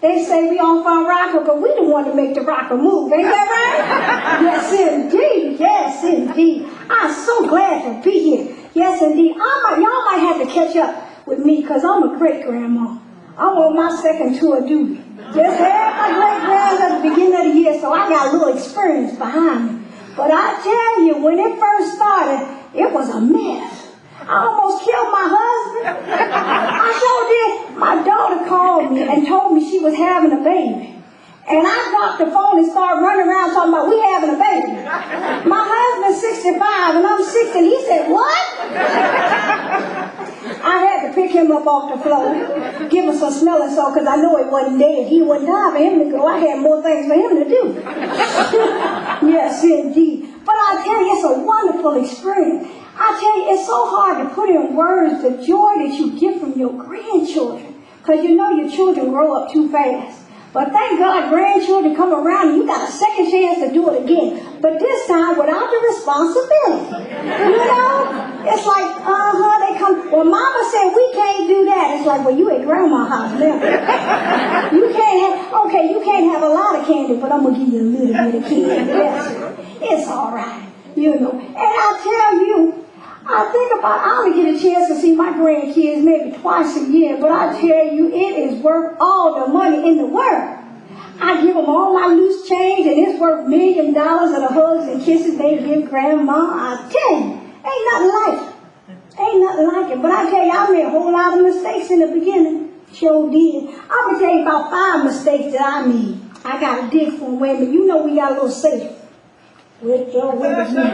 They say we off our rocker, but we the one to make the rocker move. Ain't that right? Yes, indeed. Yes, indeed. I'm so glad to be here. Yes, indeed. Y'all might have to catch up with me because I'm a great-grandma. I'm on my second tour of duty. Just had my great-grands at the beginning of the year, so I got a little experience behind me. But I tell you, when it first started, it was a mess. I almost killed my husband. I sure did. My daughter called me and told me she was having a baby. And I dropped the phone and started running around talking about we having a baby. My husband's 65 and I'm 60, and he said, what? I had to pick him up off the floor, give him some smelling salt, because I know he wasn't dead. He wasn't time for him to go. I had more things for him to do. Yes, indeed. But I tell you, it's a wonderful experience. I tell you, it's so hard to put in words the joy that you get from your grandchildren, because you know your children grow up too fast. But thank God grandchildren come around and you got a second chance to do it again. But this time without the responsibility. You know? It's like, they come, well, mama said we can't do that. It's like, well, you at grandma's house now. You can't have a lot of candy, but I'm going to give you a little bit of candy. Yes, it's all right. You know. And I tell you, I only get a chance to see my grandkids maybe twice a year, but I tell you, it is worth all the money in the world. I give them all my loose change, and it's worth $1 million of the hugs and kisses they give grandma. I tell you, ain't nothing like it. Ain't nothing like it. But I tell you, I made a whole lot of mistakes in the beginning. Sure did. I'm going to tell you about 5 mistakes that I made. I got to dig for them. Wait a minute. You know we got a little safe. With your witness. There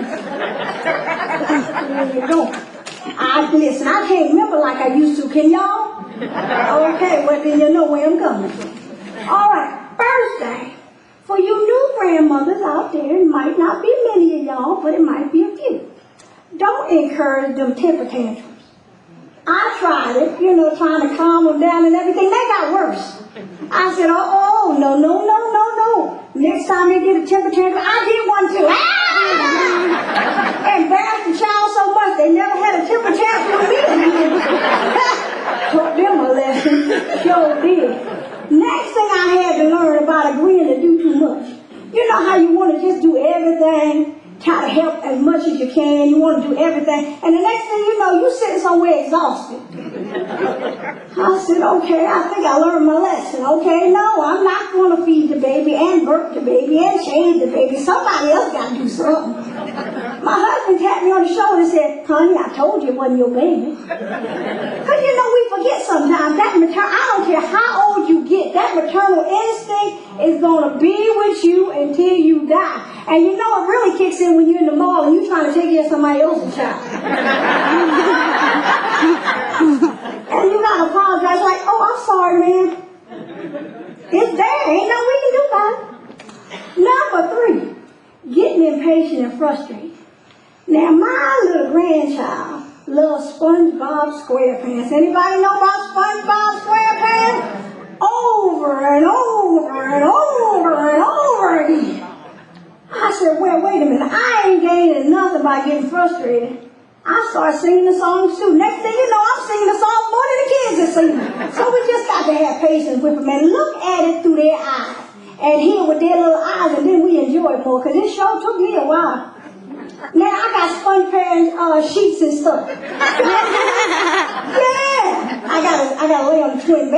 you go. Listen, I can't remember like I used to. Can y'all? Okay, well then you know where I'm coming from. All right, first thing. For you new grandmothers out there, it might not be many of y'all, but it might be a few. Don't encourage them temper tantrums. I tried it, trying to calm them down and everything. They got worse. I said, no. Next time they get a temper tantrum, I did one too. Embarrassed the child so much, they never had a temper tantrum with me again. Taught them a lesson. Sure did. Next thing I had to learn about agreeing to do too much. You know how you want to just do everything? Try to help as much as you can. You want to do everything. And the next thing you know, you're sitting somewhere exhausted. I said, okay, I think I learned my lesson. Okay, no, I'm not going to feed the baby and burp the baby and change the baby. Somebody else got to do something. My husband tapped me on the shoulder and said, honey, I told you it wasn't your baby. Because, we forget sometimes. I don't care how old you get, that maternal instinct is going to be with you until you die. And it really kicks in when you're in the mall and you're trying to take care of somebody else's child. And you got to apologize like, oh, I'm sorry, man. It's there. Ain't nothing we can do about it. Number 3, getting impatient and frustrated. Now, my little grandchild loves SpongeBob SquarePants. Anybody know about SpongeBob SquarePants? Over and over and over and over again. I said, well, wait a minute. I ain't gaining nothing by getting frustrated. I started singing the songs too. Next thing you know, I'm singing the song more than the kids are singing. So we just got to have patience with them and look at it through their eyes. And hear with their little eyes, and then we enjoy it more. Because this show took me a while. Now I got SpongeBob sheets and stuff. Yeah. I gotta lay on the twin bed.